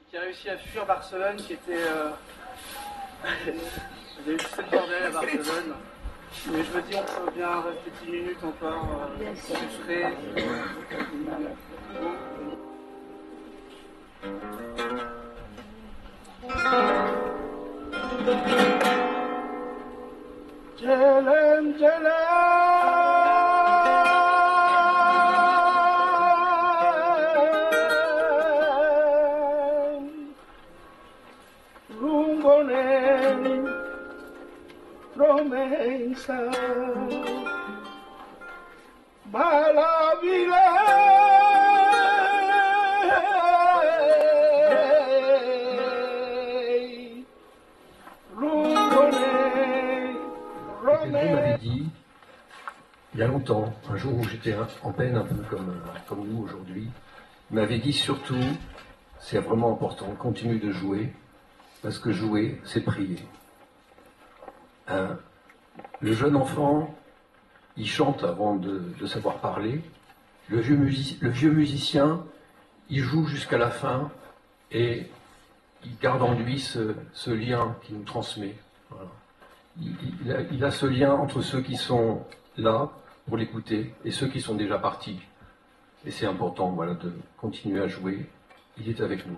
qui a réussi à fuir Barcelone, qui était... il y a eu tout le bordel à Barcelone. Mais je me dis, on peut bien rester 10 minutes encore, c'est frais. Jelen, jelen, rumbonen, promesa, malavile, rumbonen, Pedro m'avait dit, il y a longtemps, un jour où j'étais en peine, un peu comme nous aujourd'hui, il m'avait dit surtout, c'est vraiment important, continue de jouer, parce que jouer, c'est prier. Le jeune enfant, il chante avant de savoir parler. Le vieux musicien, il joue jusqu'à la fin et il garde en lui ce lien qui nous transmet. Voilà. Il a ce lien entre ceux qui sont là pour l'écouter et ceux qui sont déjà partis. Et c'est important, voilà, de continuer à jouer. Il est avec nous.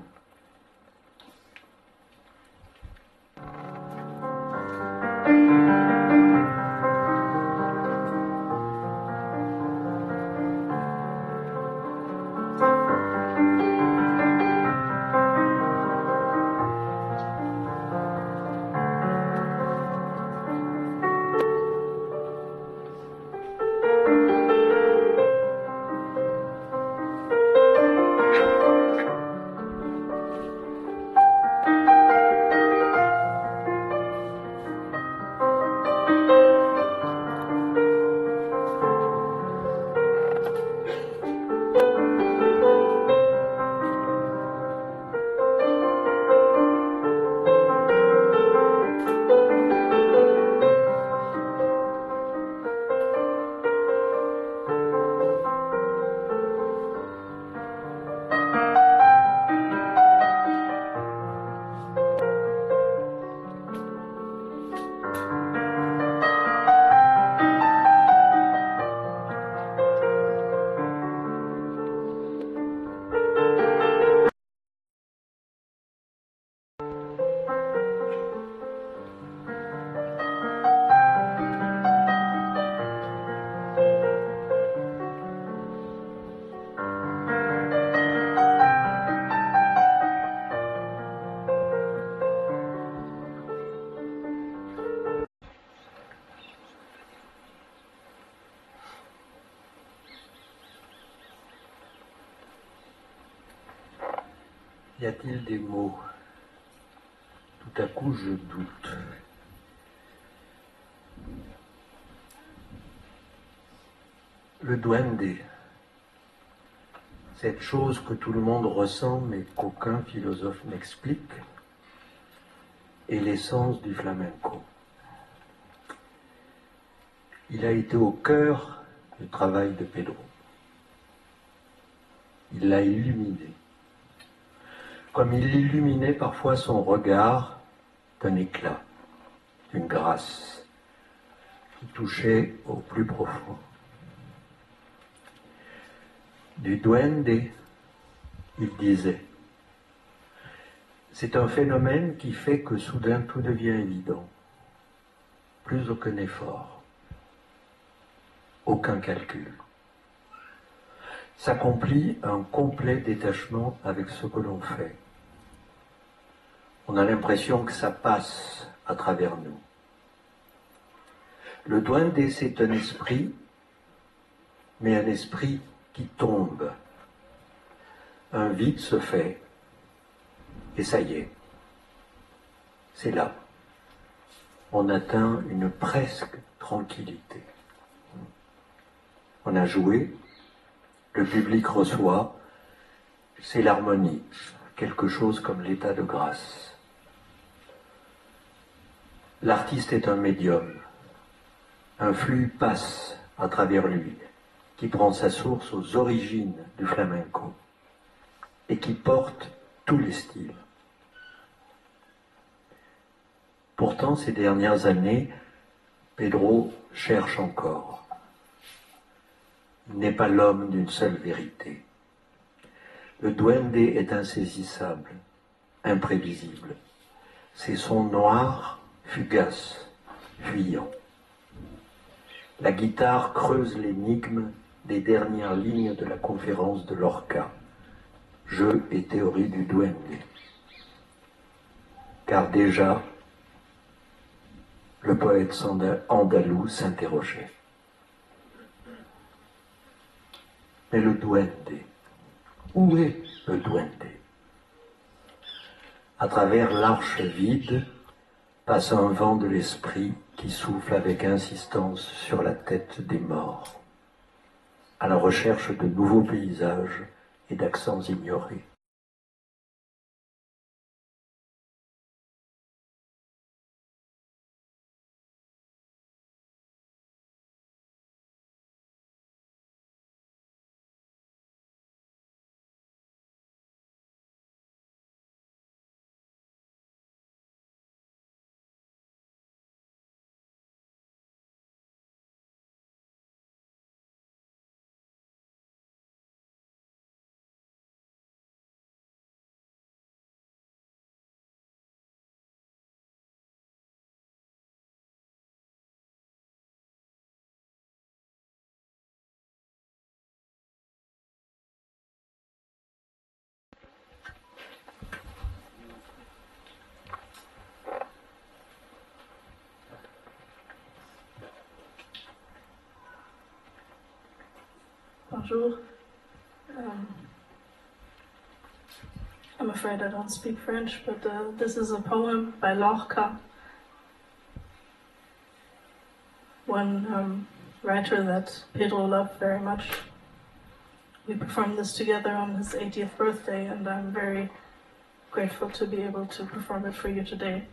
Y a-t-il des mots? Tout à coup, je doute. Le duende, cette chose que tout le monde ressent mais qu'aucun philosophe n'explique, est l'essence du flamenco. Il a été au cœur du travail de Pedro. Il l'a illuminé. Comme il illuminait parfois son regard d'un éclat, d'une grâce qui touchait au plus profond. Du duende, il disait, c'est un phénomène qui fait que soudain tout devient évident. Plus aucun effort, aucun calcul. S'accomplit un complet détachement avec ce que l'on fait. On a l'impression que ça passe à travers nous. Le duende, c'est un esprit, mais un esprit qui tombe. Un vide se fait, et ça y est, c'est là. On atteint une presque tranquillité. On a joué, le public reçoit, c'est l'harmonie, quelque chose comme l'état de grâce. L'artiste est un médium. Un flux passe à travers lui, qui prend sa source aux origines du flamenco. et qui porte tous les styles. Pourtant, ces dernières années, Pedro cherche encore. Il n'est pas l'homme d'une seule vérité. Le duende est insaisissable, imprévisible. Ses sons noirs, fugaces, fuyants. La guitare creuse l'énigme des dernières lignes de la conférence de Lorca, Jeux et théorie du duende. Car déjà, le poète andalou s'interrogeait. Mais le duende, où est le duende? À travers l'arche vide passe un vent de l'esprit qui souffle avec insistance sur la tête des morts, à la recherche de nouveaux paysages et d'accents ignorés. Bonjour. I'm afraid I don't speak French, but this is a poem by Lorca, one writer that Pedro loved very much. We performed this together on his 80th birthday, and I'm very grateful to be able to perform it for you today.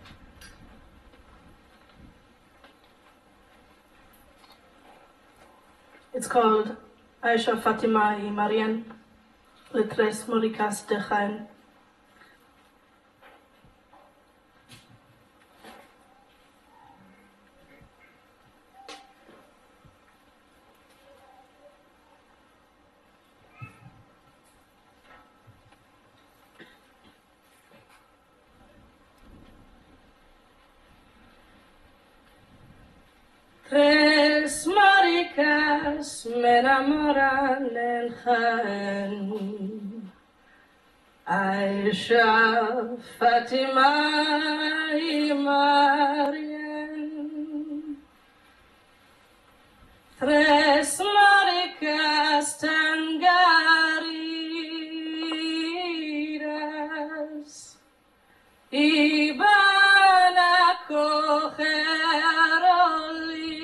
It's called Aisha, Fatima y Marian, Les Tres Moricas de Jaén. Tres maricas me enamoran en Jaén, Aisha, Fatima y Marian. Tres maricas tan queridas y van a coger olivas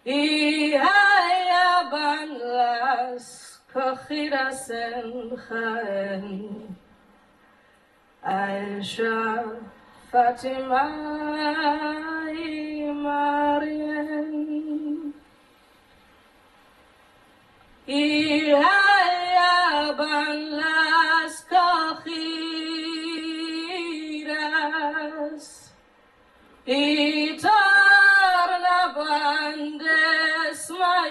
y allá van las cogidas en Jaén. Aisha, Fatima y Marian. Y allá van las cogidas y tornaban desmaídas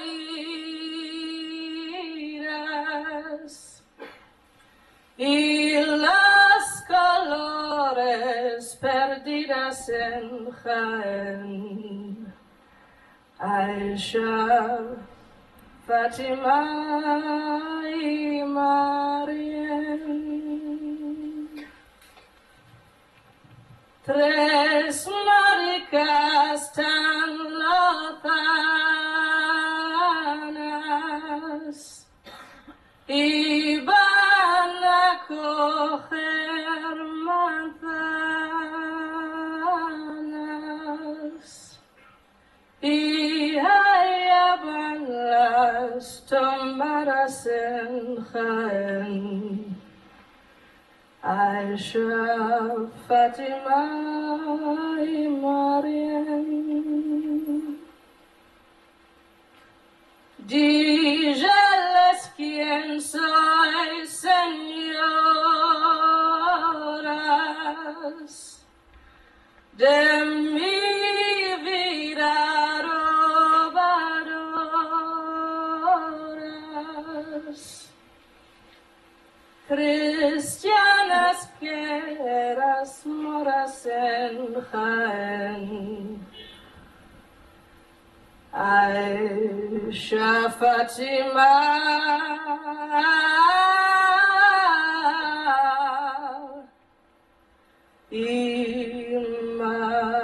y los colores perdidas en Jaén. Aisha, Fatima y Marian. Tres maricas tan lozanas y van a coger manzanas y allá van las tomadas en Jaén. Aisha, Fatima y Marian. Déjà quién soy, señoras, de mi vida robadoras, cristianas fieras moras en Jaén. Aisha Fatima, y Mariam.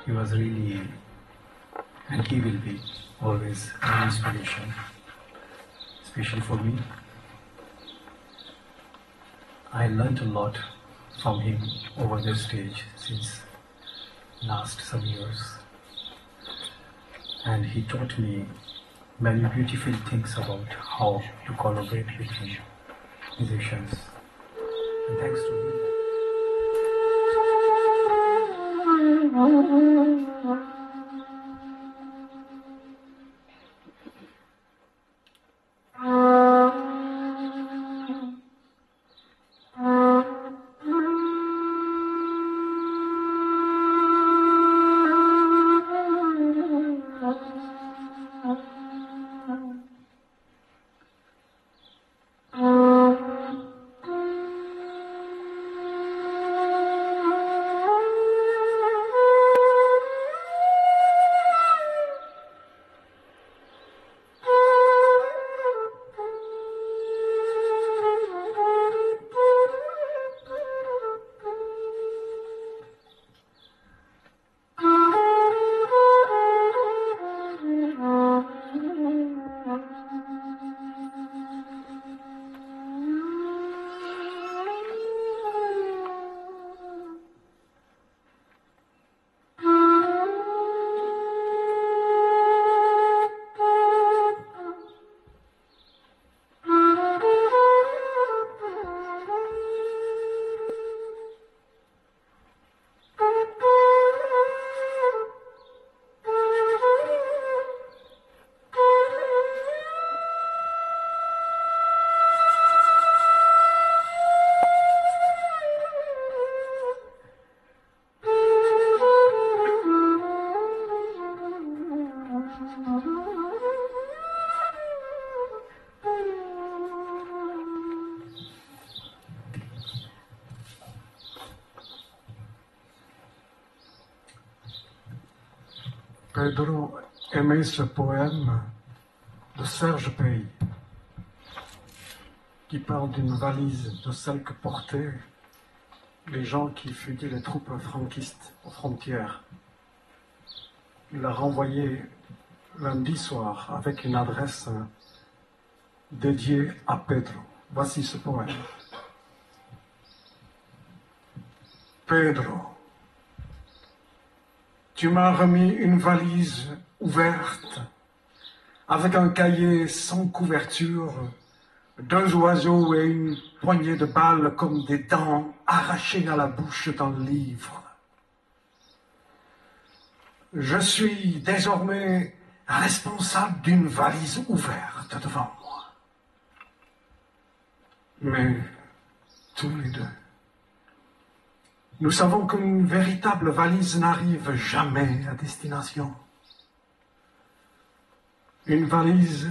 he was really, and he will be always an inspiration, especially for me. I learned a lot from him over this stage since last some years. And he taught me many beautiful things about how to collaborate between musicians. And thanks to him. Pedro aimait ce poème de Serge Pey qui parle d'une valise de celle que portaient les gens qui fuyaient les troupes franquistes aux frontières. Il l'a renvoyée lundi soir avec une adresse dédiée à Pedro. Voici ce poème. Pedro, tu m'as remis une valise ouverte avec un cahier sans couverture, 2 oiseaux et une poignée de balles comme des dents arrachées à la bouche d'un livre. Je suis désormais responsable d'une valise ouverte devant moi. Mais tous les deux, nous savons qu'une véritable valise n'arrive jamais à destination. Une valise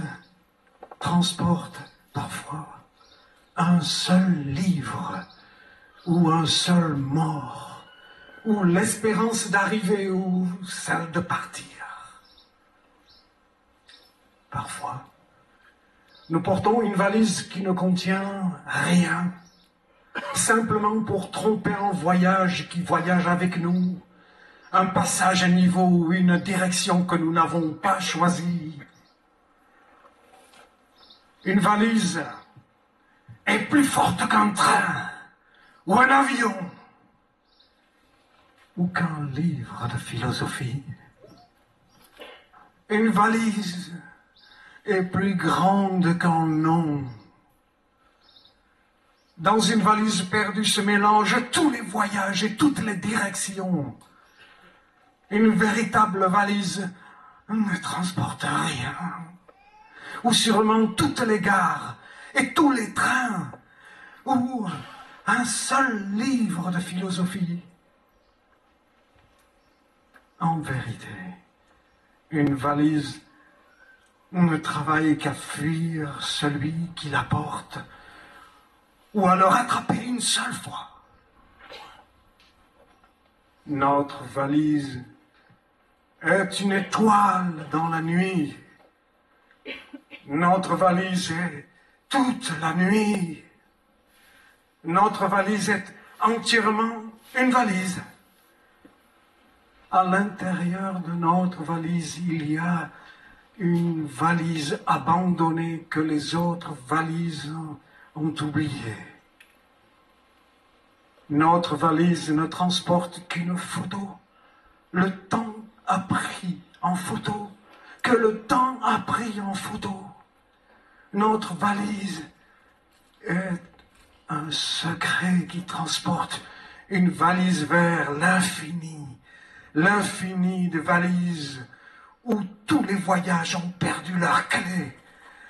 transporte parfois un seul livre ou un seul mort, ou l'espérance d'arriver ou celle de partir. Parfois, nous portons une valise qui ne contient rien, simplement pour tromper un voyage qui voyage avec nous, un passage à niveau ou une direction que nous n'avons pas choisie. Une valise est plus forte qu'un train ou un avion ou qu'un livre de philosophie. Une valise est plus grande qu'un nom. Dans une valise perdue se mélangent tous les voyages et toutes les directions. Une véritable valise ne transporte rien. Ou sûrement toutes les gares et tous les trains. Ou un seul livre de philosophie. En vérité, une valise ne travaille qu'à fuir celui qui la porte, ou à le rattraper une seule fois. Notre valise est une étoile dans la nuit. Notre valise est toute la nuit. Notre valise est entièrement une valise. À l'intérieur de notre valise, il y a une valise abandonnée que les autres valises ont oubliée. Notre valise ne transporte qu'une photo. Le temps a pris en photo, que le temps a pris en photo. Notre valise est un secret qui transporte une valise vers l'infini, l'infini de valises où tous les voyages ont perdu leurs clés.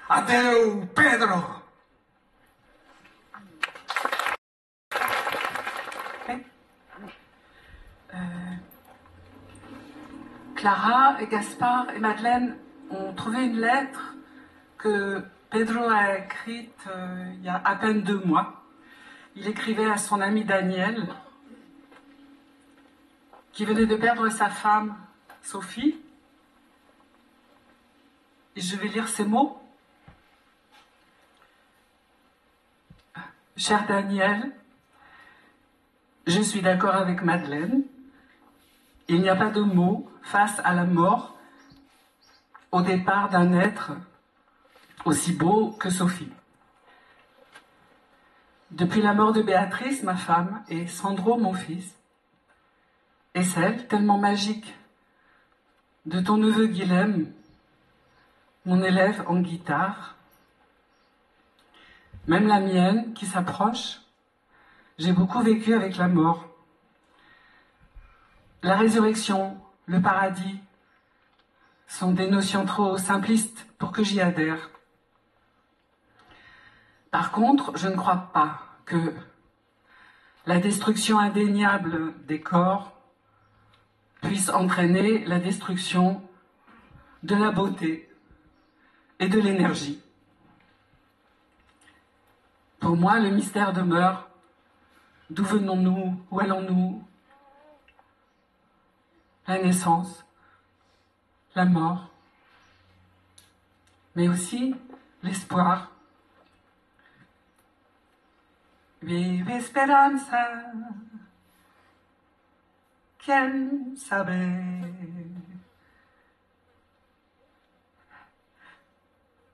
Adeu, Pedro! Clara et Gaspard et Madeleine ont trouvé une lettre que Pedro a écrite il y a à peine 2 mois. Il écrivait à son ami Daniel, qui venait de perdre sa femme, Sophie. Et je vais lire ces mots. Cher Daniel, je suis d'accord avec Madeleine. Il n'y a pas de mots face à la mort, au départ d'un être aussi beau que Sophie. Depuis la mort de Béatrice, ma femme, et Sandro, mon fils, et celle tellement magique de ton neveu Guilhem, mon élève en guitare, même la mienne qui s'approche, j'ai beaucoup vécu avec la mort. La résurrection, le paradis, sont des notions trop simplistes pour que j'y adhère. Par contre, je ne crois pas que la destruction indéniable des corps puisse entraîner la destruction de la beauté et de l'énergie. Pour moi, le mystère demeure. D'où venons-nous? Où allons-nous? La naissance, la mort, mais aussi l'espoir. Vive esperanza, quién sabe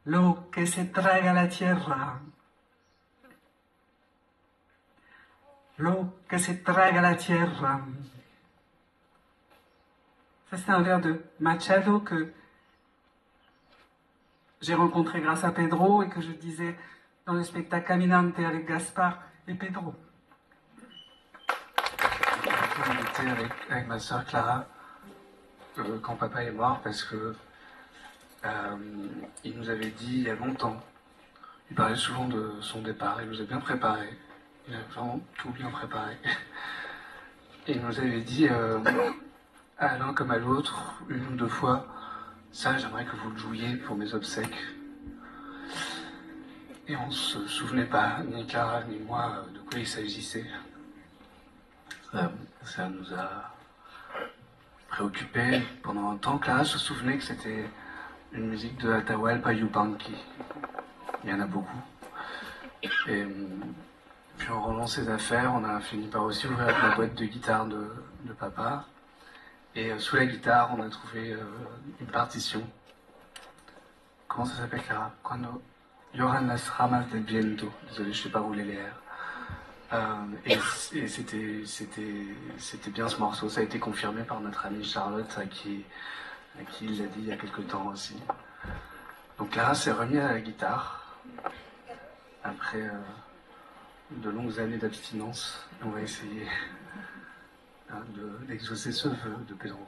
lo que se traga la tierra, lo que se traga la tierra. Ça, c'est un vers de Machado que j'ai rencontré grâce à Pedro et que je disais dans le spectacle Caminante avec Gaspard et Pedro. J'étais avec ma soeur Clara quand papa est mort parce que il nous avait dit il y a longtemps, il parlait souvent de son départ, il nous a bien préparé, il a vraiment tout bien préparé. Et il nous avait dit à l'un comme à l'autre, 1 ou 2 fois, ça j'aimerais que vous le jouiez pour mes obsèques. Et on se souvenait pas, ni Clara ni moi, de quoi il s'agissait. Ça nous a préoccupés pendant un temps. Clara se souvenait que c'était une musique de Atahualpa Yupanqui. Il y en a beaucoup. Et puis en rangeant ses affaires, on a fini par aussi ouvrir la boîte de guitare de papa. Et sous la guitare, on a trouvé une partition. Comment ça s'appelle, Clara? Cuando lloran las ramas del viento. Désolé, je ne sais pas rouler les airs. Et c'était bien ce morceau. Ça a été confirmé par notre amie Charlotte, à qui il l'a dit il y a quelque temps aussi. Donc Clara s'est remise à la guitare après de longues années d'abstinence. On va essayer d'exaucer ce vœu de Pedro.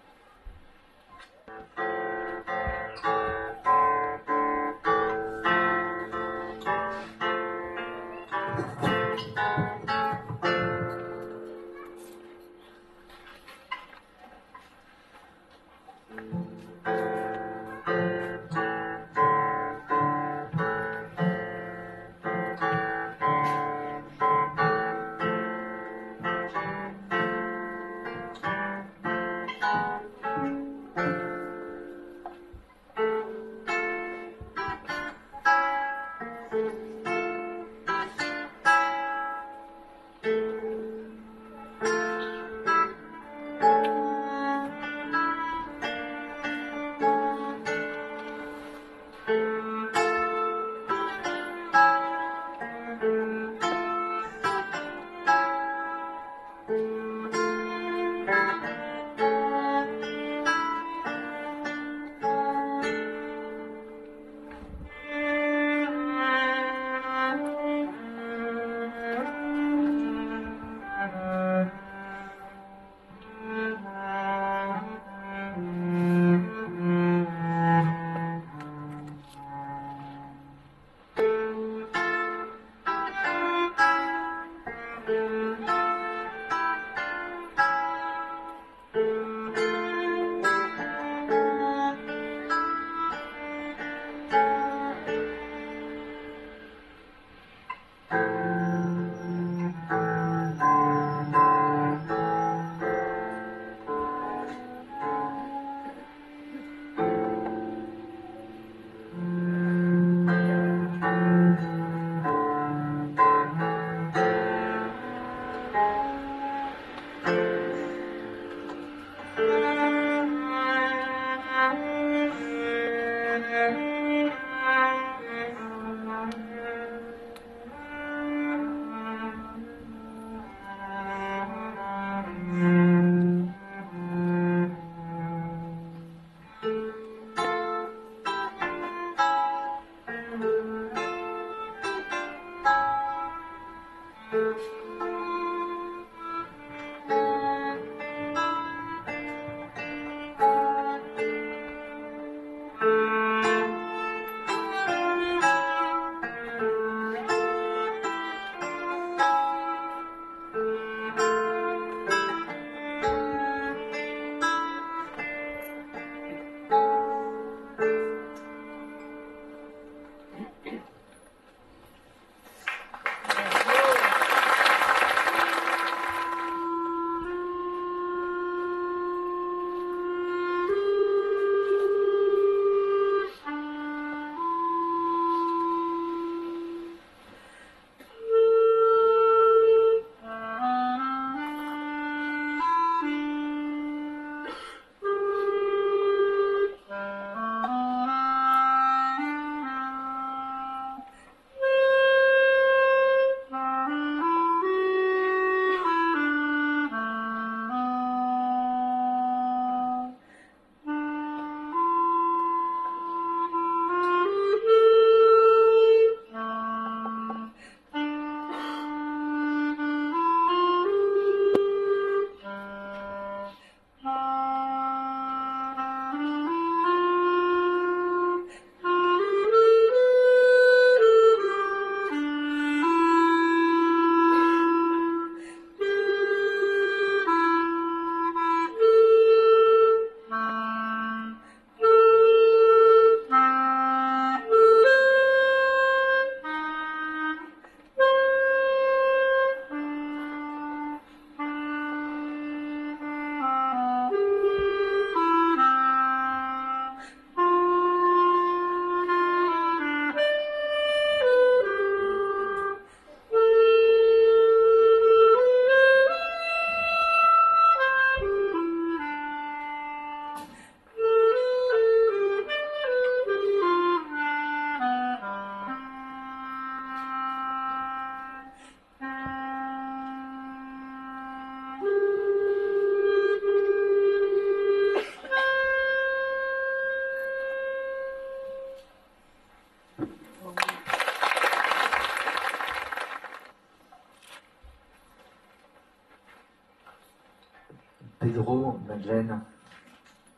Pedro, Madeleine,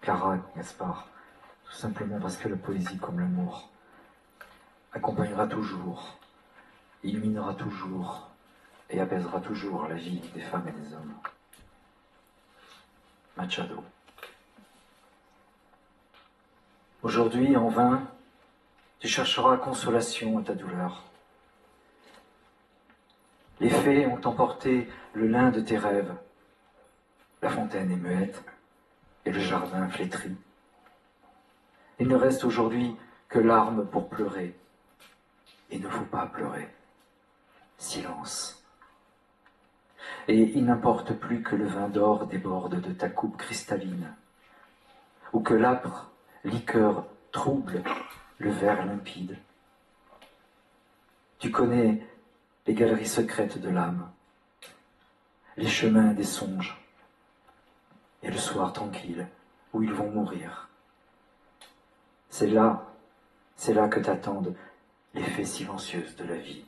Clara, Gaspard, tout simplement parce que la poésie, comme l'amour, accompagnera toujours, illuminera toujours et apaisera toujours la vie des femmes et des hommes. Machado. Aujourd'hui, en vain, tu chercheras consolation à ta douleur. Les fées ont emporté le lin de tes rêves. La fontaine est muette et le jardin flétri. Il ne reste aujourd'hui que larmes pour pleurer. Il ne faut pas pleurer. Silence. Et il n'importe plus que le vin d'or déborde de ta coupe cristalline, ou que l'âpre liqueur trouble le verre limpide. Tu connais les galeries secrètes de l'âme, les chemins des songes, et le soir tranquille où ils vont mourir. C'est là que t'attendent les fées silencieuses de la vie,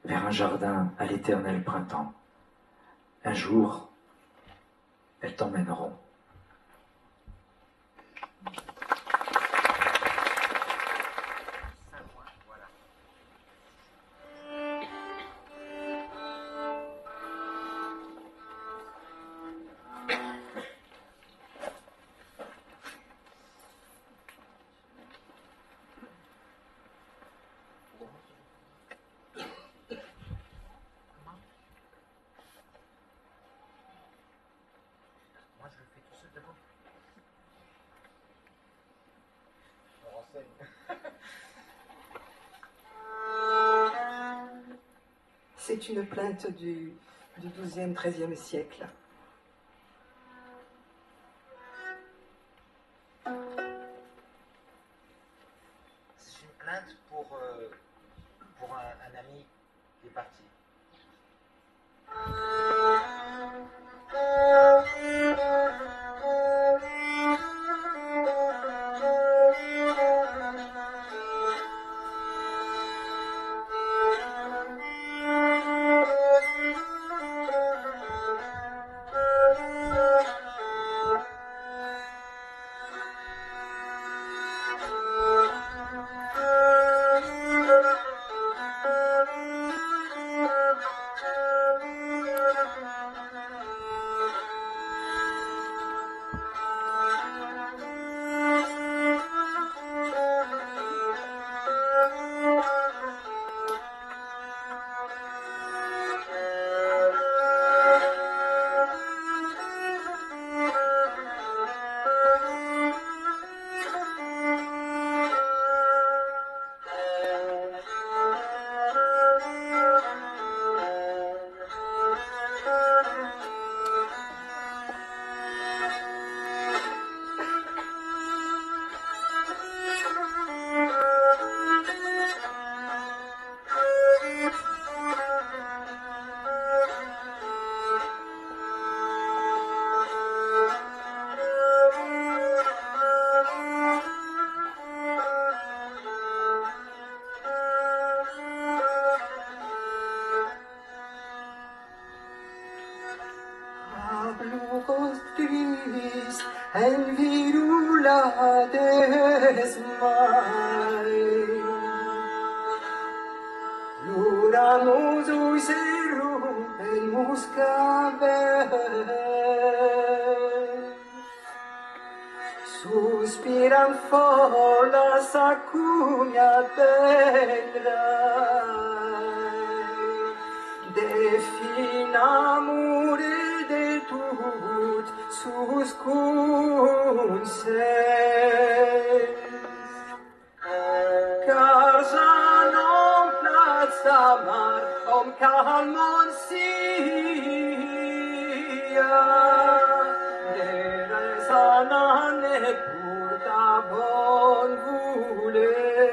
vers un jardin à l'éternel printemps. Un jour, elles t'emmèneront. C'est une plainte du XIIe, XIIIe siècle. C'est une plainte pour un ami qui est parti. En virula desmai Luramos uiseru en muscavel Suspiran folas acuña tendrai De finamure de tut sus consens Car sa non plats amar om calmon sia Deres anane purta bon voler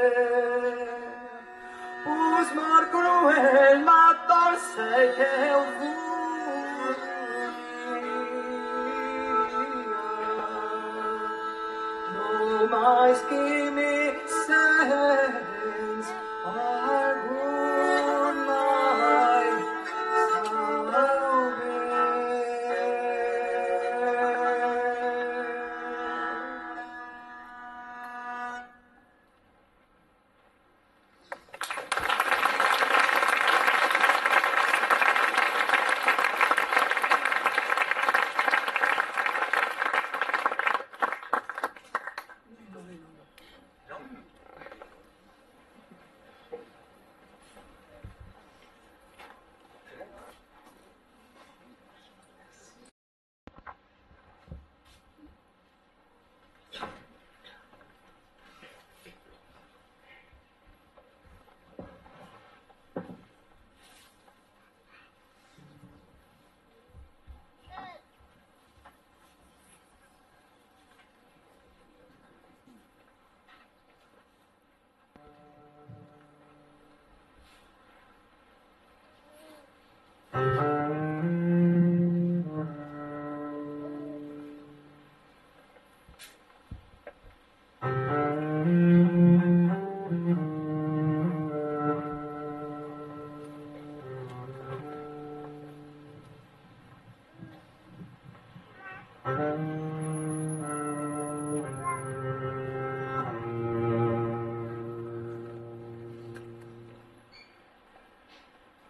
Us mar cruel mator sei che No mais que me sens algun mai salve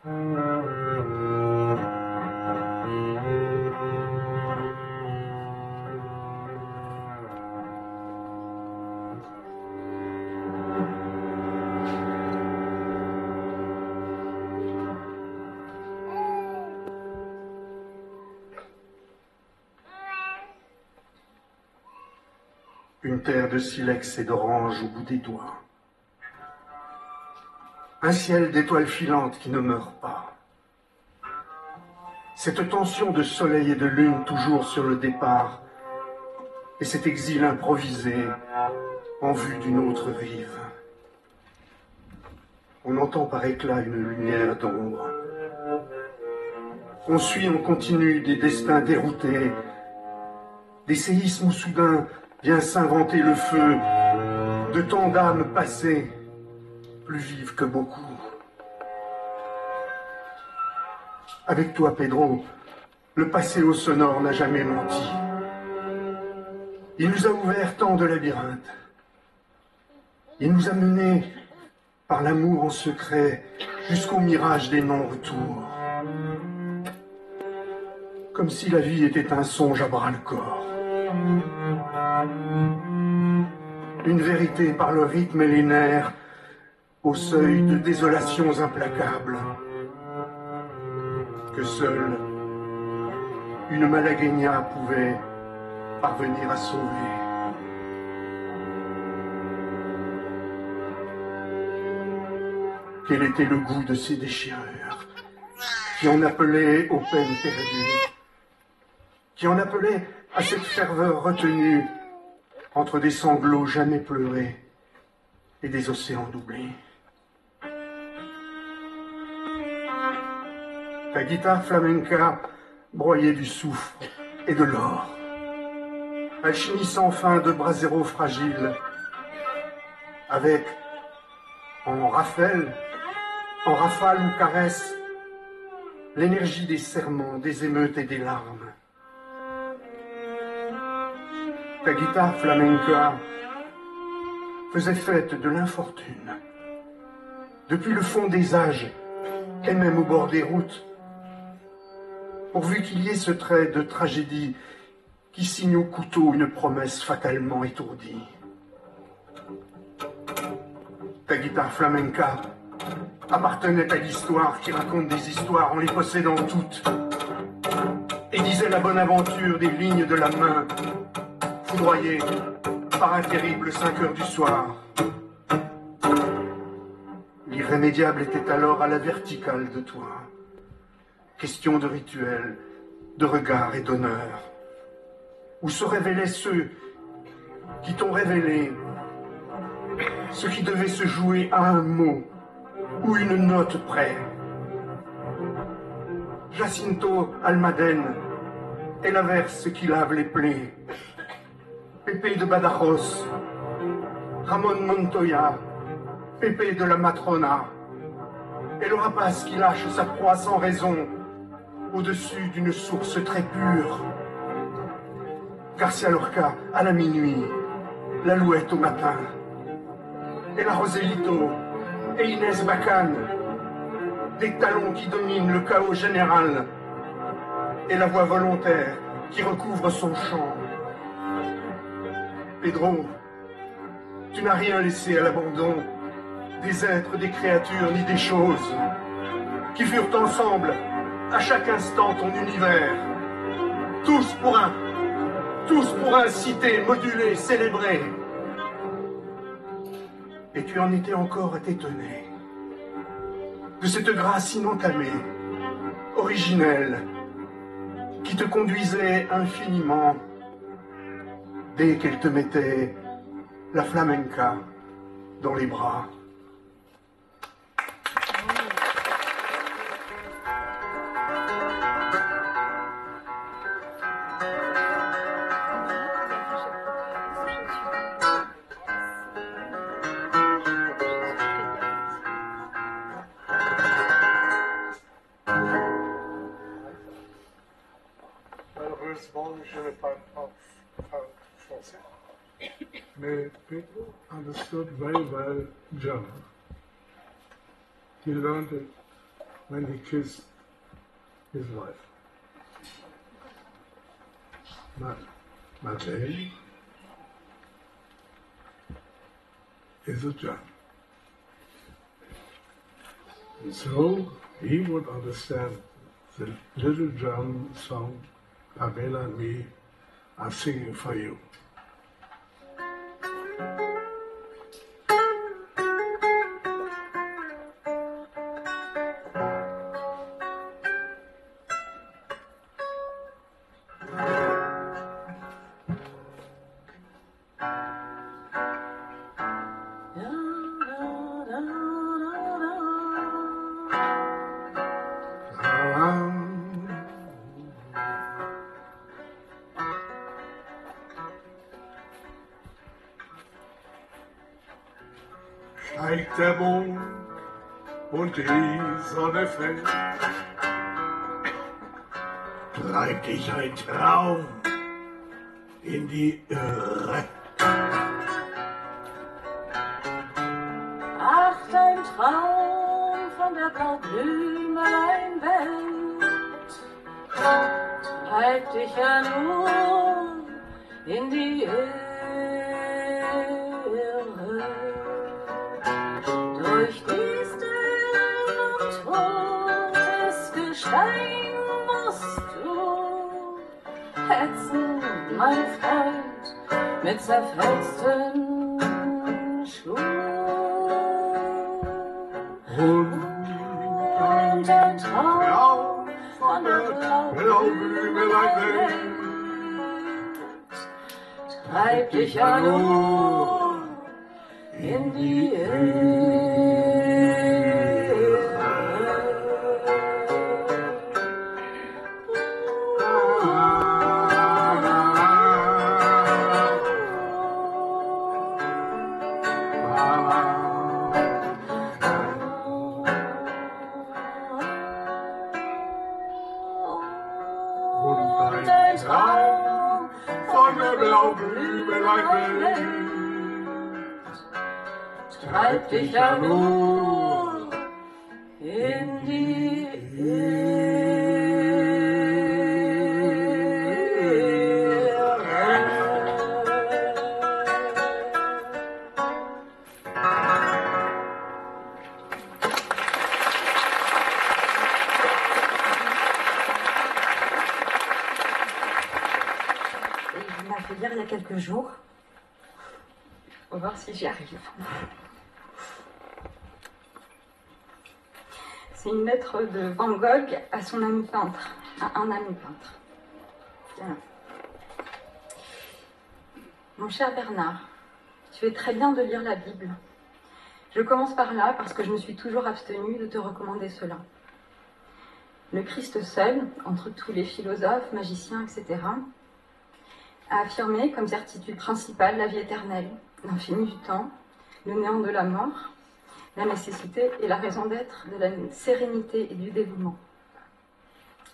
Une terre de silex et d'orange au bout des doigts. Un ciel d'étoiles filantes qui ne meurt pas. Cette tension de soleil et de lune toujours sur le départ, et cet exil improvisé en vue d'une autre rive. On entend par éclat une lumière d'ombre. On suit en continu des destins déroutés, des séismes où soudain vient s'inventer le feu de tant d'âmes passées, plus vives que beaucoup. Avec toi, Pedro, le passé au sonore n'a jamais menti. Il nous a ouvert tant de labyrinthes. Il nous a menés par l'amour en secret jusqu'au mirage des non-retours. Comme si la vie était un songe à bras-le-corps. Une vérité par le rythme et les nerfs, au seuil de désolations implacables, que seule une Malagueña pouvait parvenir à sauver. Quel était le goût de ces déchirures, qui en appelaient aux peines perdues, qui en appelaient à cette ferveur retenue entre des sanglots jamais pleurés et des océans d'oubli. Ta guitare flamenca broyait du soufre et de l'or, alchimie sans fin de brasero fragiles, avec, en rafale ou caresse, l'énergie des serments, des émeutes et des larmes. Ta guitare flamenca faisait fête de l'infortune. Depuis le fond des âges, et même au bord des routes, pourvu qu'il y ait ce trait de tragédie qui signe au couteau une promesse fatalement étourdie. Ta guitare flamenca appartenait à l'histoire qui raconte des histoires en les possédant toutes, et disait la bonne aventure des lignes de la main, foudroyée par un terrible 5 heures du soir. L'irrémédiable était alors à la verticale de toi. Question de rituel, de regard et d'honneur, où se révélaient ceux qui t'ont révélé ce qui devait se jouer à un mot ou une note près. Jacinto Almaden est l'averse qui lave les plaies. Pépé de Badajoz, Ramon Montoya, Pépé de la Matrona, et le rapace qui lâche sa proie sans raison au-dessus d'une source très pure. Garcia Lorca à la minuit, l'Alouette au matin, et la Roselito et Inès Bacan, des talons qui dominent le chaos général, et la voix volontaire qui recouvre son chant. Pedro, tu n'as rien laissé à l'abandon des êtres, des créatures, ni des choses, qui furent ensemble, à chaque instant ton univers, tous pour un citer, moduler, célébrer. Et tu en étais encore à t'étonner de cette grâce inentamée, originelle, qui te conduisait infiniment dès qu'elle te mettait la flamenca dans les bras. Malheureusement, je ne parle pas français. Mais Pedro understood very well German. He learned it when he kissed his wife. Matei is a John. And so he would understand the Little John song, Pamela and me are singing for you. Steigt der Mond und die Sonne fällt, treibt dich ein Traum in die Irre. Ach, dein Traum von der Blaublümelein-Welt treibt dich ja nur in die Irre. Durch dies und totes Gestein musst du hetzen, mein Freund, mit zerfetzten Schuhen. Und ein Traum von der Blaublümelein-Welt treibt dich ja nur in die Irre. Und ein Traum von der Blaublümelein-Welt treibt dich ja nur in die Il m'a fait lire il y a quelques jours. On va voir si j'y arrive. C'est une lettre de Van Gogh à son ami peintre, à un ami peintre. Voilà. Mon cher Bernard, tu fais très bien de lire la Bible. Je commence par là parce que je me suis toujours abstenue de te recommander cela. Le Christ seul, entre tous les philosophes, magiciens, etc., a affirmé comme certitude principale la vie éternelle, l'infini du temps, le néant de la mort, la nécessité et la raison d'être de la sérénité et du dévouement.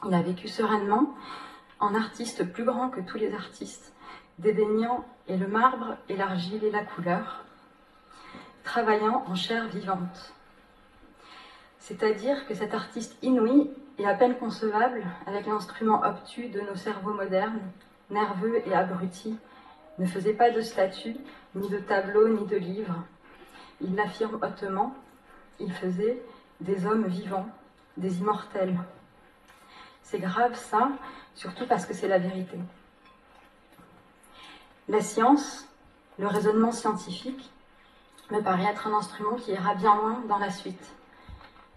Il a vécu sereinement, en artiste plus grand que tous les artistes, dédaignant et le marbre et l'argile et la couleur, travaillant en chair vivante. C'est-à-dire que cet artiste inouï et à peine concevable avec l'instrument obtus de nos cerveaux modernes, nerveux et abrutis, ne faisait pas de statues, ni de tableaux, ni de livres. Il l'affirme hautement, il faisait des hommes vivants, des immortels. C'est grave ça, surtout parce que c'est la vérité. La science, le raisonnement scientifique, me paraît être un instrument qui ira bien loin dans la suite.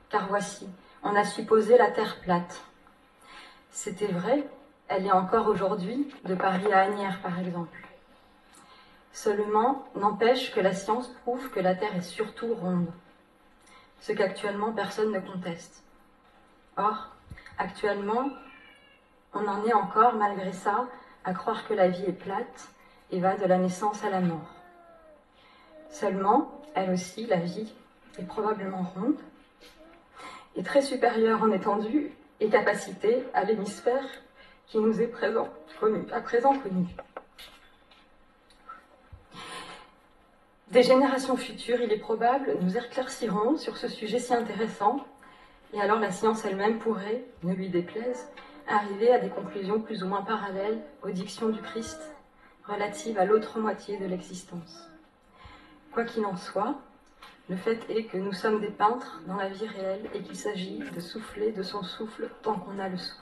Car voici, on a supposé la Terre plate. C'était vrai, elle est encore aujourd'hui, de Paris à Asnières par exemple. Seulement, n'empêche que la science prouve que la Terre est surtout ronde, ce qu'actuellement personne ne conteste. Or, actuellement, on en est encore, malgré ça, à croire que la vie est plate et va de la naissance à la mort. Seulement, elle aussi, la vie, est probablement ronde et très supérieure en étendue et capacité à l'hémisphère qui nous est à présent connu. Des générations futures, il est probable, nous éclairciront sur ce sujet si intéressant, Et alors la science elle-même pourrait, ne lui déplaise, arriver à des conclusions plus ou moins parallèles aux dictions du Christ, relatives à l'autre moitié de l'existence. Quoi qu'il en soit, le fait est que nous sommes des peintres dans la vie réelle et qu'il s'agit de souffler de son souffle tant qu'on a le souffle.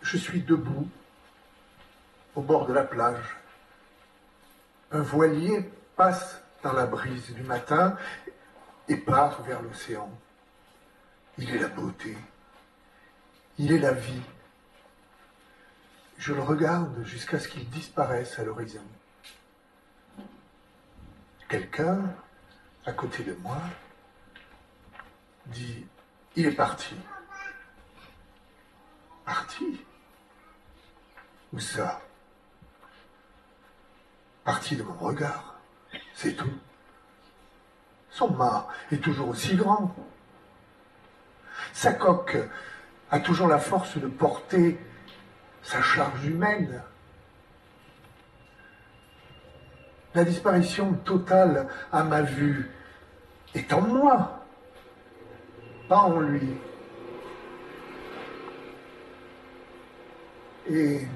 Je suis debout au bord de la plage. Un voilier passe dans la brise du matin et part vers l'océan. Il est la beauté. Il est la vie. Je le regarde jusqu'à ce qu'il disparaisse à l'horizon. Quelqu'un, à côté de moi, dit « Il est parti. » Parti? Où ça? Parti de mon regard, c'est tout. Son mât est toujours aussi grand. Sa coque a toujours la force de porter sa charge humaine. La disparition totale à ma vue est en moi, pas en lui. Et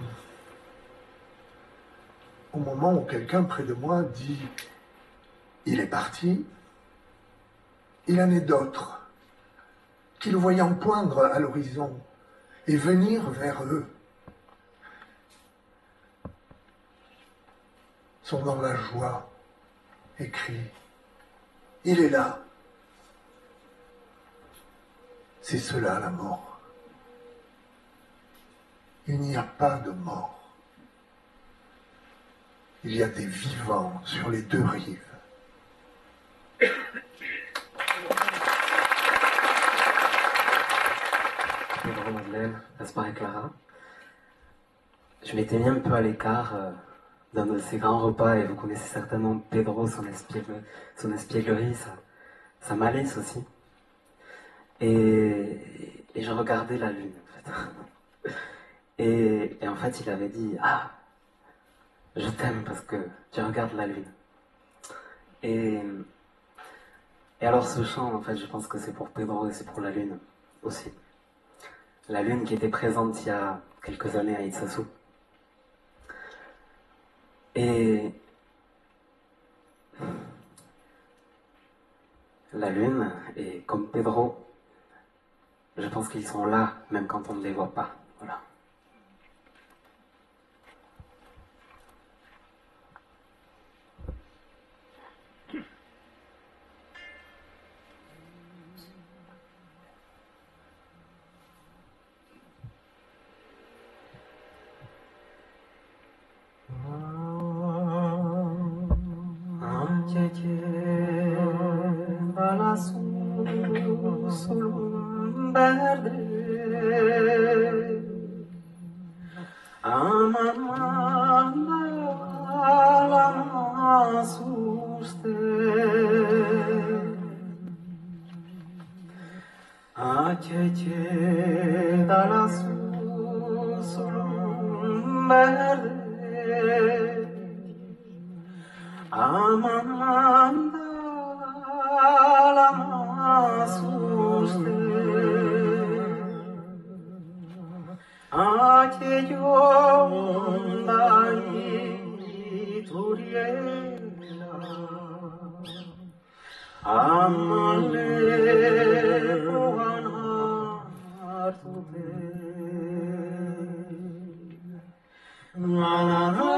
au moment où quelqu'un près de moi dit « Il est parti », il en est d'autres qui, le voyant poindre à l'horizon et venir vers eux, sont dans la joie et crient « Il est là ». C'est cela la mort. Il n'y a pas de mort. Il y a des vivants sur les deux rives. Bonjour Madeleine, Gaspard et Clara. Je m'étais mis un peu à l'écart d'un de ces grands repas et vous connaissez certainement Pedro, son espièglerie, sa malice aussi. Et je regardais la lune en fait. Et en fait il avait dit « Ah, je t'aime parce que tu regardes la lune. » Et alors ce chant, en fait, je pense que c'est pour Pedro et c'est pour la lune aussi. La lune qui était présente il y a quelques années à Itsasou. Et la lune, et comme Pedro, je pense qu'ils sont là, même quand on ne les voit pas. Voilà. dalla sul verde amamanda la suste acece dalla sul verde amamanda la suste aquello dai turiela amale oanartute la la la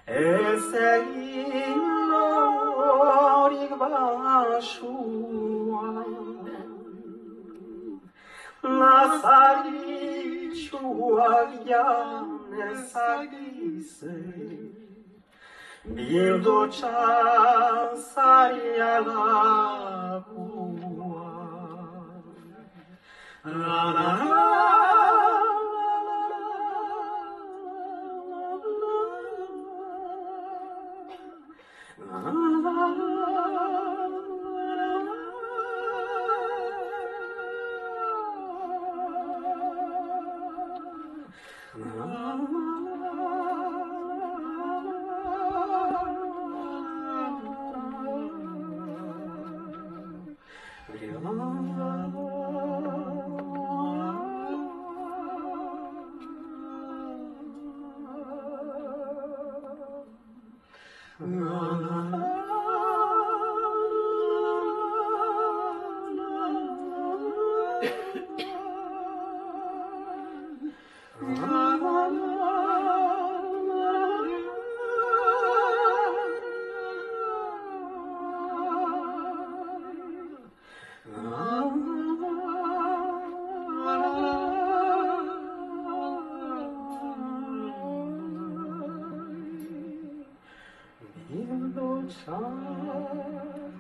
Ese inno rigvashu Asari chuagiane sagise Bildo chansari ala bua La la la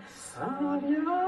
Saria